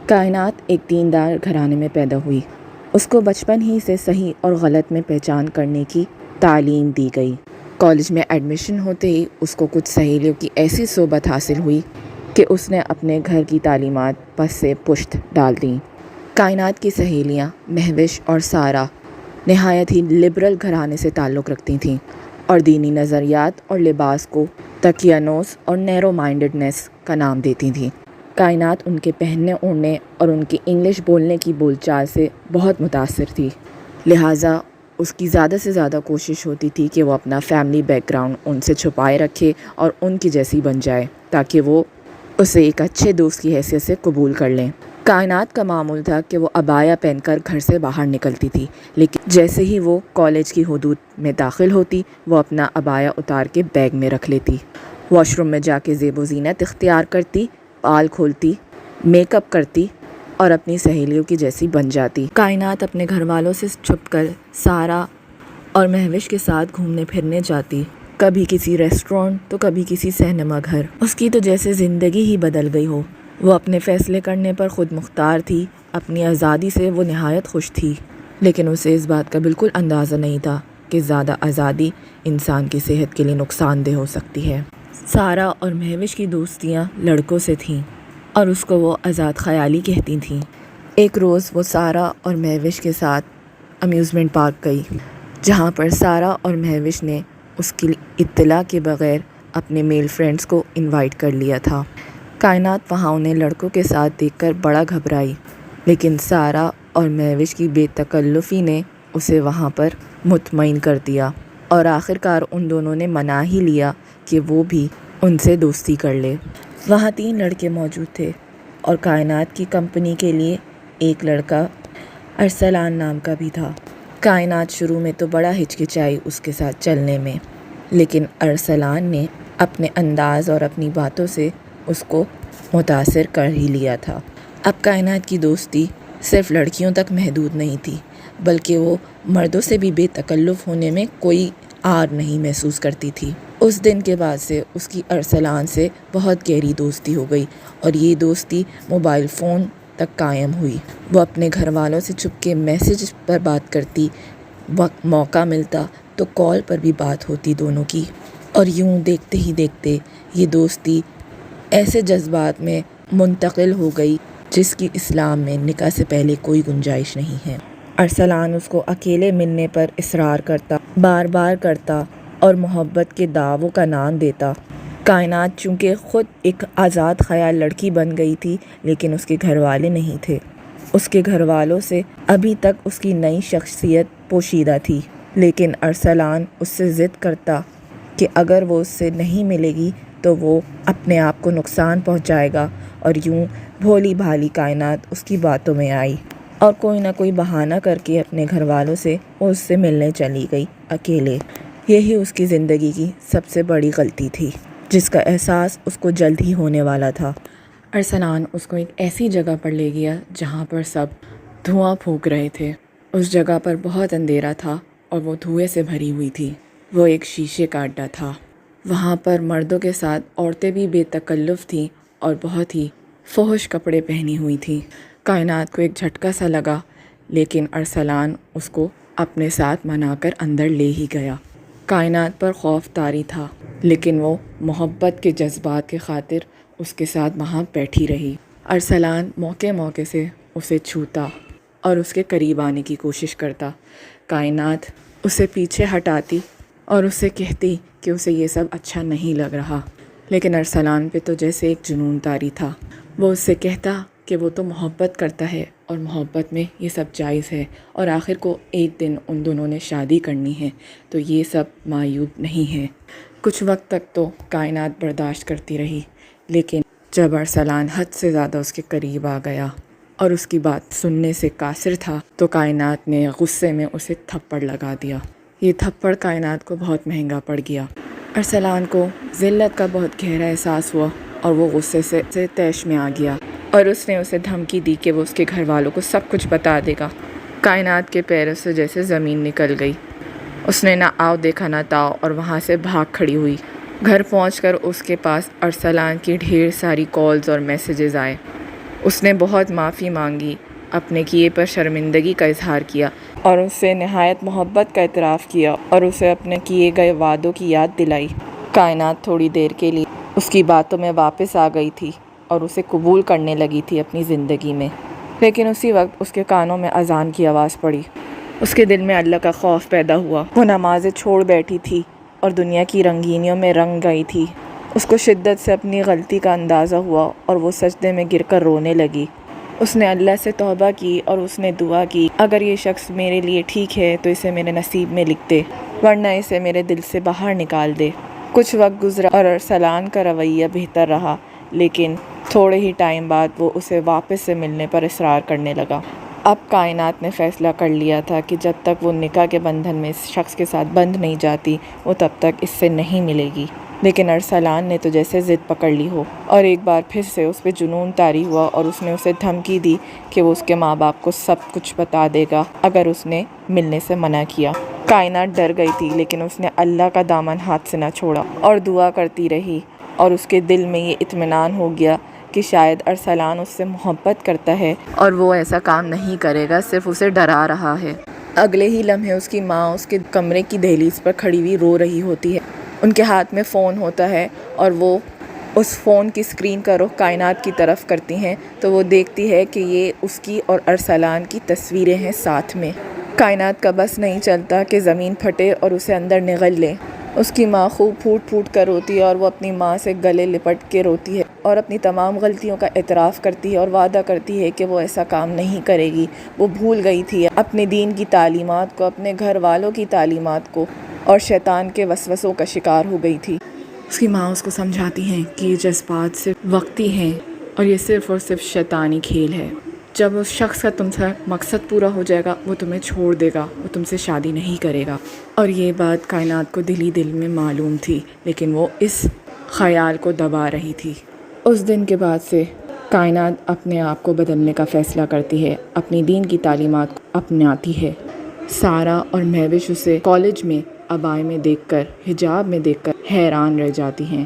کائنات ایک دیندار گھرانے میں پیدا ہوئی۔ اس کو بچپن ہی سے صحیح اور غلط میں پہچان کرنے کی تعلیم دی گئی۔ کالج میں ایڈمیشن ہوتے ہی اس کو کچھ سہیلیوں کی ایسی صحبت حاصل ہوئی کہ اس نے اپنے گھر کی تعلیمات پس سے پشت ڈال دیں۔ کائنات کی سہیلیاں مہوش اور سارہ نہایت ہی لبرل گھرانے سے تعلق رکھتی تھیں اور دینی نظریات اور لباس کو تقیانوس اور نیرو مائنڈڈنیس کا نام دیتی تھیں۔ کائنات ان کے پہننے اوڑھنے اور ان کی انگلش بولنے کی بول چال سے بہت متاثر تھی، لہٰذا اس کی زیادہ سے زیادہ کوشش ہوتی تھی کہ وہ اپنا فیملی بیک گراؤنڈ ان سے چھپائے رکھے اور ان کی جیسی بن جائے تاکہ وہ اسے ایک اچھے دوست کی حیثیت سے قبول کر لیں۔ کائنات کا معمول تھا کہ وہ عبایا پہن کر گھر سے باہر نکلتی تھی، لیکن جیسے ہی وہ کالج کی حدود میں داخل ہوتی وہ اپنا عبایا اتار کے بیگ میں رکھ لیتی، واش روم میں جا کے زیب و زینت اختیار کرتی، بال کھولتی، میک اپ کرتی اور اپنی سہیلیوں کی جیسی بن جاتی۔ کائنات اپنے گھر والوں سے چھپ کر سارہ اور مہوش کے ساتھ گھومنے پھرنے جاتی، کبھی کسی ریسٹورینٹ تو کبھی کسی سینما گھر۔ اس کی تو جیسے زندگی ہی بدل گئی ہو۔ وہ اپنے فیصلے کرنے پر خود مختار تھی، اپنی آزادی سے وہ نہایت خوش تھی، لیکن اسے اس بات کا بالکل اندازہ نہیں تھا کہ زیادہ آزادی انسان کی صحت کے لیے نقصان دہ ہو سکتی ہے۔ سارہ اور مہوش کی دوستیاں لڑکوں سے تھیں اور اس کو وہ آزاد خیالی کہتی تھیں۔ ایک روز وہ سارہ اور مہوش کے ساتھ امیوزمنٹ پارک گئی، جہاں پر سارہ اور مہوش نے اس کی اطلاع کے بغیر اپنے میل فرینڈز کو انوائٹ کر لیا تھا۔ کائنات وہاں انہیں لڑکوں کے ساتھ دیکھ کر بڑا گھبرائی، لیکن سارہ اور مہوش کی بے تکلفی نے اسے وہاں پر مطمئن کر دیا اور آخرکار ان دونوں نے منا ہی لیا کہ وہ بھی ان سے دوستی کر لے۔ وہاں 3 لڑکے موجود تھے اور کائنات کی کمپنی کے لیے ایک لڑکا ارسلان نام کا بھی تھا۔ کائنات شروع میں تو بڑا ہچکچائی اس کے ساتھ چلنے میں، لیکن ارسلان نے اپنے انداز اور اپنی باتوں سے اس کو متاثر کر ہی لیا تھا۔ اب کائنات کی دوستی صرف لڑکیوں تک محدود نہیں تھی، بلکہ وہ مردوں سے بھی بے تکلف ہونے میں کوئی عار نہیں محسوس کرتی تھی۔ اس دن کے بعد سے اس کی ارسلان سے بہت گہری دوستی ہو گئی اور یہ دوستی موبائل فون تک قائم ہوئی۔ وہ اپنے گھر والوں سے چھپ کے میسج پر بات کرتی، وقت موقع ملتا تو کال پر بھی بات ہوتی دونوں کی، اور یوں دیکھتے ہی دیکھتے یہ دوستی ایسے جذبات میں منتقل ہو گئی جس کی اسلام میں نکاح سے پہلے کوئی گنجائش نہیں ہے۔ ارسلان اس کو اکیلے ملنے پر اصرار کرتا، بار بار کرتا اور محبت کے دعووں کا نام دیتا۔ کائنات چونکہ خود ایک آزاد خیال لڑکی بن گئی تھی، لیکن اس کے گھر والے نہیں تھے۔ اس کے گھر والوں سے ابھی تک اس کی نئی شخصیت پوشیدہ تھی، لیکن ارسلان اس سے ضد کرتا کہ اگر وہ اس سے نہیں ملے گی تو وہ اپنے آپ کو نقصان پہنچائے گا، اور یوں بھولی بھالی کائنات اس کی باتوں میں آئی اور کوئی نہ کوئی بہانہ کر کے اپنے گھر والوں سے اس سے ملنے چلی گئی اکیلے۔ یہی اس کی زندگی کی سب سے بڑی غلطی تھی، جس کا احساس اس کو جلد ہی ہونے والا تھا۔ ارسلان اس کو ایک ایسی جگہ پر لے گیا جہاں پر سب دھواں پھونک رہے تھے۔ اس جگہ پر بہت اندھیرا تھا اور وہ دھوئیں سے بھری ہوئی تھی۔ وہ ایک شیشے کا اڈا تھا۔ وہاں پر مردوں کے ساتھ عورتیں بھی بے تکلف تھیں اور بہت ہی فحش کپڑے پہنی ہوئی تھیں۔ کائنات کو ایک جھٹکا سا لگا، لیکن ارسلان اس کو اپنے ساتھ منا کر اندر لے ہی گیا۔ کائنات پر خوف طاری تھا، لیکن وہ محبت کے جذبات کی خاطر اس کے ساتھ وہاں بیٹھی رہی۔ ارسلان موقع موقع سے اسے چھوتا اور اس کے قریب آنے کی کوشش کرتا۔ کائنات اسے پیچھے ہٹاتی اور اسے کہتی کہ اسے یہ سب اچھا نہیں لگ رہا، لیکن ارسلان پہ تو جیسے ایک جنون طاری تھا۔ وہ اس سے کہتا کہ وہ تو محبت کرتا ہے اور محبت میں یہ سب جائز ہے، اور آخر کو ایک دن ان دونوں نے شادی کرنی ہے، تو یہ سب معیوب نہیں ہے۔ کچھ وقت تک تو کائنات برداشت کرتی رہی، لیکن جب ارسلان حد سے زیادہ اس کے قریب آ گیا اور اس کی بات سننے سے قاصر تھا تو کائنات نے غصے میں اسے تھپڑ لگا دیا۔ یہ تھپڑ کائنات کو بہت مہنگا پڑ گیا۔ ارسلان کو ذلت کا بہت گہرا احساس ہوا اور وہ غصے سے طیش میں آ گیا اور اس نے اسے دھمکی دی کہ وہ اس کے گھر والوں کو سب کچھ بتا دے گا۔ کائنات کے پیروں سے جیسے زمین نکل گئی۔ اس نے نہ آؤ دیکھا نہ تاؤ اور وہاں سے بھاگ کھڑی ہوئی۔ گھر پہنچ کر اس کے پاس ارسلان کی ڈھیر ساری کالز اور میسیجز آئے۔ اس نے بہت معافی مانگی، اپنے کیے پر شرمندگی کا اظہار کیا اور اس سے نہایت محبت کا اعتراف کیا اور اسے اپنے کیے گئے وعدوں کی یاد دلائی۔ کائنات تھوڑی دیر کے لیے اس کی باتوں میں واپس آ گئی تھی اور اسے قبول کرنے لگی تھی اپنی زندگی میں، لیکن اسی وقت اس کے کانوں میں اذان کی آواز پڑی۔ اس کے دل میں اللہ کا خوف پیدا ہوا۔ وہ نمازیں چھوڑ بیٹھی تھی اور دنیا کی رنگینیوں میں رنگ گئی تھی۔ اس کو شدت سے اپنی غلطی کا اندازہ ہوا اور وہ سجدے میں گر کر رونے لگی۔ اس نے اللہ سے توبہ کی اور اس نے دعا کی، اگر یہ شخص میرے لیے ٹھیک ہے تو اسے میرے نصیب میں لکھ دے، ورنہ اسے میرے دل سے باہر نکال دے۔ کچھ وقت گزرا اور ارسلان کا رویہ بہتر رہا، لیکن تھوڑے ہی ٹائم بعد وہ اسے واپس سے ملنے پر اصرار کرنے لگا۔ اب کائنات نے فیصلہ کر لیا تھا کہ جب تک وہ نکاح کے بندھن میں اس شخص کے ساتھ بندھ نہیں جاتی وہ تب تک اس سے نہیں ملے گی، لیکن ارسلان نے تو جیسے ضد پکڑ لی ہو اور ایک بار پھر سے اس پہ جنون طاری ہوا اور اس نے اسے دھمکی دی کہ وہ اس کے ماں باپ کو سب کچھ بتا دے گا اگر اس نے ملنے سے منع کیا۔ کائنات ڈر گئی تھی، لیکن اس نے اللہ کا دامن ہاتھ سے نہ چھوڑا اور دعا کرتی رہی، اور اس کے دل میں یہ اطمینان ہو گیا کہ شاید ارسلان اس سے محبت کرتا ہے اور وہ ایسا کام نہیں کرے گا، صرف اسے ڈرا رہا ہے۔ اگلے ہی لمحے اس کی ماں اس کے کمرے کی دہلیز پر کھڑی ہوئی رو رہی ہوتی ہے۔ ان کے ہاتھ میں فون ہوتا ہے اور وہ اس فون کی اسکرین کا رخ کائنات کی طرف کرتی ہیں تو وہ دیکھتی ہے کہ یہ اس کی اور ارسلان کی تصویریں ہیں ساتھ میں۔ کائنات کا بس نہیں چلتا کہ زمین پھٹے اور اسے اندر نگل لے۔ اس کی ماں خوب پھوٹ پھوٹ کر روتی ہے اور وہ اپنی ماں سے گلے لپٹ کے روتی ہے اور اپنی تمام غلطیوں کا اعتراف کرتی ہے اور وعدہ کرتی ہے کہ وہ ایسا کام نہیں کرے گی۔ وہ بھول گئی تھی اپنے دین کی تعلیمات کو، اپنے گھر والوں کی تعلیمات کو، اور شیطان کے وسوسوں کا شکار ہو گئی تھی۔ اس کی ماں اس کو سمجھاتی ہیں کہ یہ جذبات صرف وقتی ہیں اور یہ صرف اور صرف شیطانی کھیل ہے۔ جب اس شخص کا تم سے مقصد پورا ہو جائے گا وہ تمہیں چھوڑ دے گا، وہ تم سے شادی نہیں کرے گا۔ اور یہ بات کائنات کو دل ہی دل میں معلوم تھی، لیکن وہ اس خیال کو دبا رہی تھی۔ اس دن کے بعد سے کائنات اپنے آپ کو بدلنے کا فیصلہ کرتی ہے، اپنی دین کی تعلیمات کو اپناتی ہے۔ سارا اور مہوش اسے کالج میں عبائے میں دیکھ کر، حجاب میں دیکھ کر حیران رہ جاتی ہیں،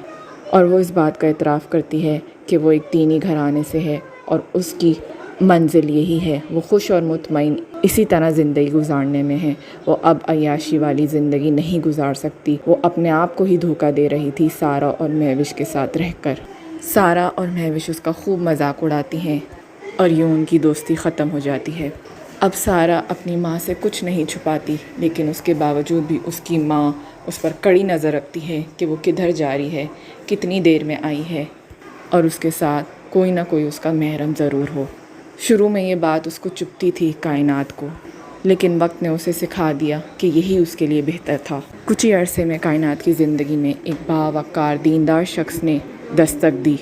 اور وہ اس بات کا اعتراف کرتی ہے کہ وہ ایک دینی گھرانے سے ہے اور اس کی منزل یہی ہے۔ وہ خوش اور مطمئن اسی طرح زندگی گزارنے میں ہے۔ وہ اب عیاشی والی زندگی نہیں گزار سکتی۔ وہ اپنے آپ کو ہی دھوکہ دے رہی تھی سارا اور مہوش کے ساتھ رہ کر۔ سارا اور مہوش اس کا خوب مذاق اڑاتی ہیں اور یوں ان کی دوستی ختم ہو جاتی ہے۔ اب سارا اپنی ماں سے کچھ نہیں چھپاتی، لیکن اس کے باوجود بھی اس کی ماں اس پر کڑی نظر رکھتی ہے کہ وہ کدھر جا رہی ہے، کتنی دیر میں آئی ہے، اور اس کے ساتھ کوئی نہ کوئی اس کا محرم ضرور ہو۔ شروع میں یہ بات اس کو چبھتی تھی کائنات کو، لیکن وقت نے اسے سکھا دیا کہ یہی اس کے لیے بہتر تھا۔ کچھ ہی عرصے میں کائنات کی زندگی میں ایک باوقار دیندار شخص نے دستک دی۔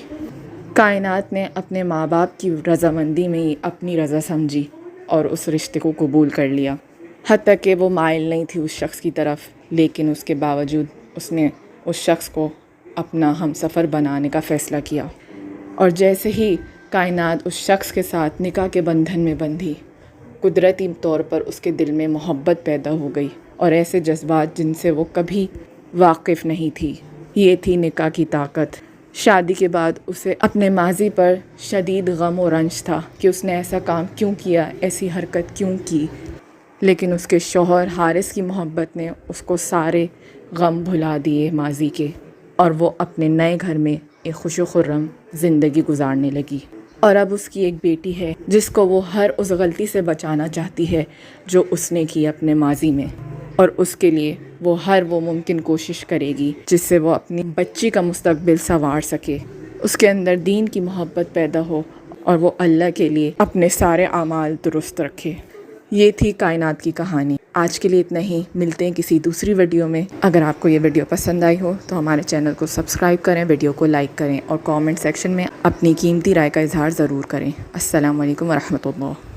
کائنات نے اپنے ماں باپ کی رضامندی میں ہی اپنی رضا سمجھی اور اس رشتے کو قبول کر لیا، حتیٰ کہ وہ مائل نہیں تھی اس شخص کی طرف، لیکن اس کے باوجود اس نے اس شخص کو اپنا ہمسفر بنانے کا فیصلہ کیا۔ اور جیسے ہی کائنات اس شخص کے ساتھ نکاح کے بندھن میں بندھی، قدرتی طور پر اس کے دل میں محبت پیدا ہو گئی اور ایسے جذبات جن سے وہ کبھی واقف نہیں تھی۔ یہ تھی نکاح کی طاقت۔ شادی کے بعد اسے اپنے ماضی پر شدید غم و رنج تھا کہ اس نے ایسا کام کیوں کیا، ایسی حرکت کیوں کی، لیکن اس کے شوہر حارث کی محبت نے اس کو سارے غم بھلا دیے ماضی کے، اور وہ اپنے نئے گھر میں ایک خوش و خرم زندگی گزارنے لگی۔ اور اب اس کی ایک بیٹی ہے جس کو وہ ہر اس غلطی سے بچانا چاہتی ہے جو اس نے کی اپنے ماضی میں، اور اس کے لیے وہ ہر وہ ممکن کوشش کرے گی جس سے وہ اپنی بچی کا مستقبل سنوار سکے، اس کے اندر دین کی محبت پیدا ہو اور وہ اللہ کے لیے اپنے سارے اعمال درست رکھے۔ یہ تھی کائنات کی کہانی۔ آج کے لیے اتنا ہی، ملتے ہیں کسی دوسری ویڈیو میں۔ اگر آپ کو یہ ویڈیو پسند آئی ہو تو ہمارے چینل کو سبسکرائب کریں، ویڈیو کو لائک کریں اور کامنٹ سیکشن میں اپنی قیمتی رائے کا اظہار ضرور کریں۔ السلام علیکم ورحمۃ اللہ۔